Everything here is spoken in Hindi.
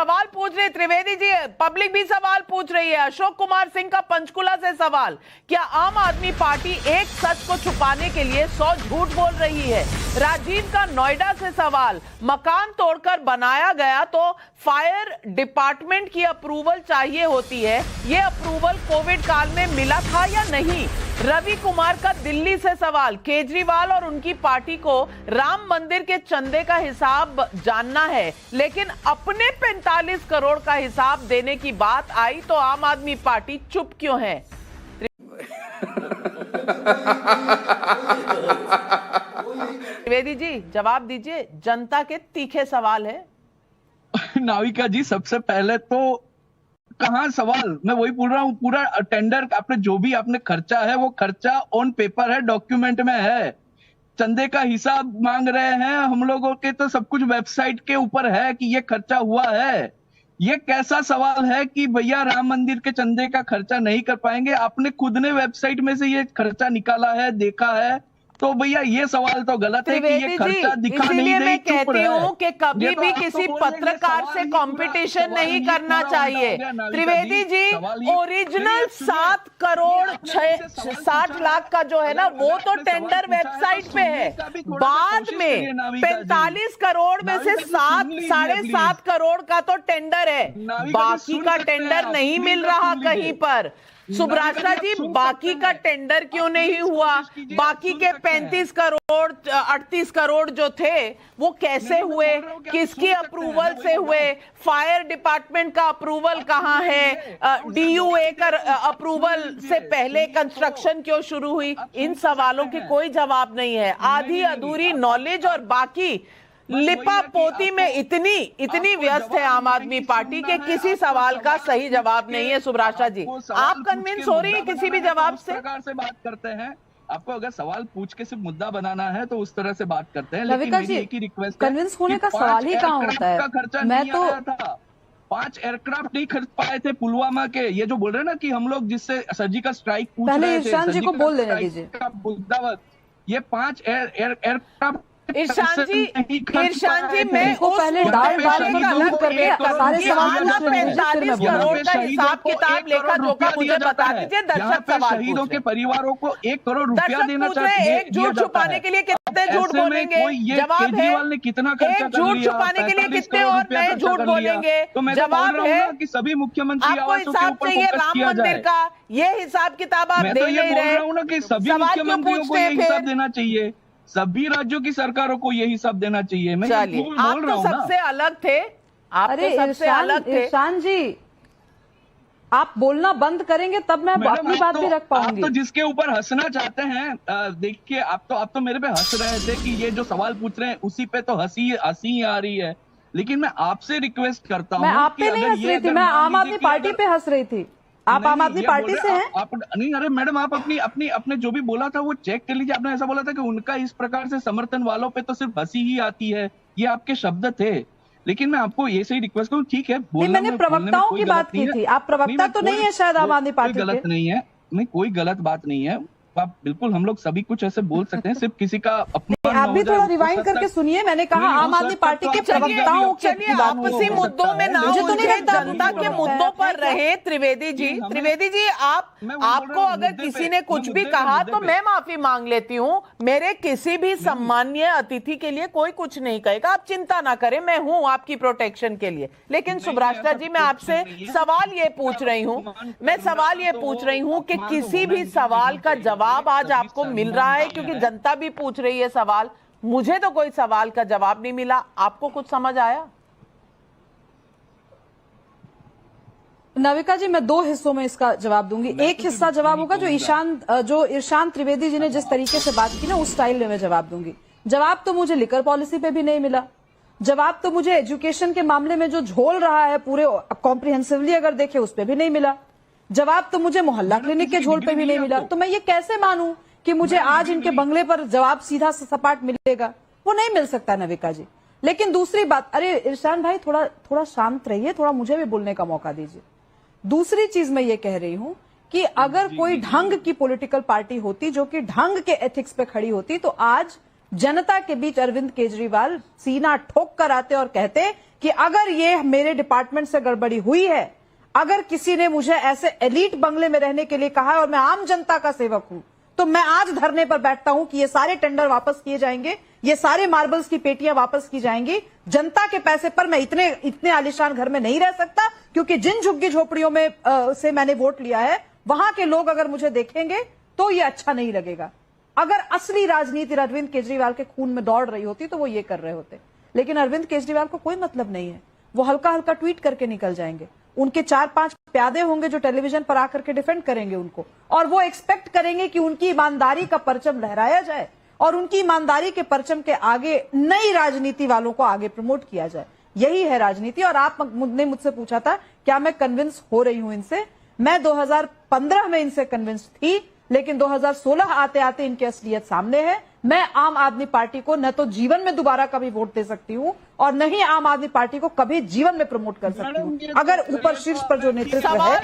सवाल पूछ रहे त्रिवेदी जी, पब्लिक भी सवाल पूछ रही है। अशोक कुमार सिंह का पंचकुला से सवाल, क्या आम आदमी पार्टी एक सच को छुपाने के लिए 100 झूठ बोल रही है? राजीव का नोएडा से सवाल, मकान तोड़कर बनाया गया तो फायर डिपार्टमेंट की अप्रूवल चाहिए होती है, ये अप्रूवल कोविड काल में मिला था या नहीं? रवि कुमार का दिल्ली से सवाल, केजरीवाल और उनकी पार्टी को राम मंदिर के चंदे का हिसाब जानना है, लेकिन अपने 45 करोड़ का हिसाब देने की बात आई तो आम आदमी पार्टी चुप क्यों है? त्रिवेदी जी जवाब दीजिए, जनता के तीखे सवाल है। नाविका जी, सबसे पहले तो कहाँ सवाल, मैं वही पूछ रहा हूँ, पूरा टेंडर आपने जो भी आपने खर्चा है वो खर्चा ऑन पेपर है, डॉक्यूमेंट में है। चंदे का हिसाब मांग रहे हैं हम लोगों के, तो सब कुछ वेबसाइट के ऊपर है कि ये खर्चा हुआ है। ये कैसा सवाल है कि भैया राम मंदिर के चंदे का खर्चा नहीं कर पाएंगे? आपने खुद ने वेबसाइट में से ये खर्चा निकाला है, देखा है, तो भैया ये सवाल तो गलत है कि ये खर्चा दिखा नहीं दे। मैं कहती हूँ कि कभी भी किसी पत्रकार से कंपटीशन नहीं करना चाहिए। त्रिवेदी जी, ओरिजिनल 7 करोड़ 60 लाख का जो है ना, वो तो टेंडर वेबसाइट पे है। बाद में 45 करोड़ में से 7.5 करोड़ का तो टेंडर है, बाकी का टेंडर नहीं मिल रहा कहीं पर। सुब्राशा जी, बाकी का टेंडर क्यों नहीं हुआ? बाकी के 35 करोड़ 38 करोड़ जो थे वो कैसे हुए, किसकी अप्रूवल से हुए? फायर डिपार्टमेंट का अप्रूवल कहां है? DUA का अप्रूवल से पहले कंस्ट्रक्शन क्यों शुरू हुई? इन सवालों के कोई जवाब नहीं है। आधी अधूरी नॉलेज और बाकी लिपा पोती में इतनी व्यस्त है आम आदमी पार्टी के किसी सवाल का सही जवाब नहीं है। सुब्राशा जी, आप कन्विंस हो रही है किसी भी जवाब से? प्रकार से बात करते हैं, आपको अगर सवाल पूछ के सिर्फ मुद्दा बनाना है तो उस तरह से बात करते हैं, लेकिन मेरी एक ही रिक्वेस्ट है, कन्विंस होने का सवाल ही कहाँ होता है? खर्चा नहीं आया था, 5 एयरक्राफ्ट नहीं खरीद पाए थे पुलवामा के। ये जो बोल रहे हैं ना कि हम लोग जिससे सर्जिकल स्ट्राइक पूछ रहे थे, पहले इरशान जी को बोल देने दीजिए। ये 5 एयरक्राफ्ट इरशान जी, मैं को पहले डाल के सारे सवाल 45 करोड़ का हिसाब किताब लेखा जोखा मुझे बता दीजिए। दर्शक सवाल शहीदों के परिवारों को 1 करोड़ रुपया देना चाहिए। एक झूठ छुपाने के लिए कितने झूठ बोलेंगे? जवाब है, कितना खर्चा एक झूठ छुपाने के लिए कितने और नए झूठ बोलेंगे? जवाब है कि सभी मुख्यमंत्री आपको हिसाब चाहिए राम मंदिर का, ये हिसाब किताब आप दे नहीं रहे। कि सभी मुख्यमंत्रियों को ये हिसाब देना चाहिए, सभी राज्यों की सरकारों को यही हिसाब देना चाहिए। मैं चलिए, आप तो सबसे अलग थे, आप तो सबसे अलग थे। इरशान जी, आप बोलना बंद करेंगे तब मैं अपनी बात भी रख पाऊंगी। आप तो जिसके ऊपर हंसना चाहते हैं, देखिए आप तो मेरे पे हंस रहे थे कि ये जो सवाल पूछ रहे हैं उसी पे तो हंसी आ रही है, लेकिन मैं आपसे रिक्वेस्ट करता हूँ। मैं आप पे नहीं हंस रही थी, मैं आम आदमी पार्टी पे हंस रही थी। आप आम आदमी पार्टी से हैं? आप नहीं, अरे मैडम, आप अपने जो भी बोला था वो चेक कर लीजिए। आपने ऐसा बोला था कि उनका इस प्रकार से समर्थन वालों पे तो सिर्फ हंसी ही आती है, ये आपके शब्द थे। लेकिन मैं आपको ये सही रिक्वेस्ट करूँ, ठीक है, मैंने प्रवक्ताओं की बात की थी। आप प्रवक्ता तो नहीं है शायद आम आदमी पार्टी के? गलत नहीं है, नहीं कोई गलत बात नहीं है। आप बिल्कुल, हम लोग सभी कुछ ऐसे बोल सकते हैं, सिर्फ किसी का अपना। आप भी थोड़ा रिवाइंड करके सुनिए। मैंने कहा आम आदमी पार्टी के प्रवक्ताओं के आपसी मुद्दों में ना, मुझे तो नहीं लगता जनता के मुद्दों पर रहे। त्रिवेदी जी, आपको अगर किसी ने कुछ भी कहा तो मैं माफी मांग लेती हूँ। मेरे किसी भी सम्मानीय अतिथि के लिए कोई कुछ नहीं कहेगा, आप चिंता ना करें, मैं हूँ आपकी प्रोटेक्शन के लिए। लेकिन सुब्राशा जी, मैं आपसे सवाल ये पूछ रही हूँ कि किसी भी सवाल का जवाब आज आपको मिल रहा है? क्योंकि जनता भी पूछ रही है सवाल, मुझे तो कोई सवाल का जवाब नहीं मिला। आपको कुछ समझ आया? नाविका जी, मैं 2 हिस्सों में इसका जवाब दूंगी। एक हिस्सा जवाब होगा जो इरशान त्रिवेदी जी ने जिस तरीके से बात की ना, उस स्टाइल में मैं जवाब दूंगी। जवाब तो मुझे लिकर पॉलिसी पे भी नहीं मिला, जवाब तो मुझे एजुकेशन के मामले में जो झोल रहा है पूरे कॉम्प्रिहेंसिवली अगर देखे उस पर भी नहीं मिला, जवाब तो मुझे मोहल्ला क्लिनिक के झोल पे भी नहीं मिला। तो मैं ये कैसे मानूं कि मुझे आज इनके बंगले पर जवाब सीधा सपाट मिलेगा? वो नहीं मिल सकता नविका जी। लेकिन दूसरी बात, अरे इरशान भाई थोड़ा शांत रहिए, थोड़ा मुझे भी बोलने का मौका दीजिए। दूसरी चीज मैं ये कह रही हूं कि अगर कोई ढंग की पॉलिटिकल पार्टी होती जो कि ढंग के एथिक्स पे खड़ी होती, तो आज जनता के बीच अरविंद केजरीवाल सीना ठोक कर आते और कहते कि अगर ये मेरे डिपार्टमेंट से गड़बड़ी हुई है, अगर किसी ने मुझे ऐसे एलीट बंगले में रहने के लिए कहा है और मैं आम जनता का सेवक हूं, तो मैं आज धरने पर बैठता हूं कि ये सारे टेंडर वापस किए जाएंगे, ये सारे मार्बल्स की पेटियां वापस की जाएंगी। जनता के पैसे पर मैं इतने आलीशान घर में नहीं रह सकता, क्योंकि जिन झुग्गी झोपड़ियों में से मैंने वोट लिया है, वहां के लोग अगर मुझे देखेंगे तो ये अच्छा नहीं लगेगा। अगर असली राजनीति अरविंद केजरीवाल के खून में दौड़ रही होती तो वो ये कर रहे होते, लेकिन अरविंद केजरीवाल को कोई मतलब नहीं है। वो हल्का हल्का ट्वीट करके निकल जाएंगे। उनके 4-5 प्यादे होंगे जो टेलीविजन पर आकर के डिफेंड करेंगे उनको, और वो एक्सपेक्ट करेंगे कि उनकी ईमानदारी का परचम लहराया जाए और उनकी ईमानदारी के परचम के आगे नई राजनीति वालों को आगे प्रमोट किया जाए। यही है राजनीति। और आपने मुझसे पूछा था क्या मैं कन्विंस हो रही हूं इनसे। मैं 2015 में इनसे कन्विंस थी, लेकिन 2016 आते आते इनकी असलियत सामने है। मैं आम आदमी पार्टी को न तो जीवन में दोबारा कभी वोट दे सकती हूं और न ही आम आदमी पार्टी को कभी जीवन में प्रमोट कर सकती हूं, अगर ऊपर शीर्ष पर जो नेतृत्व है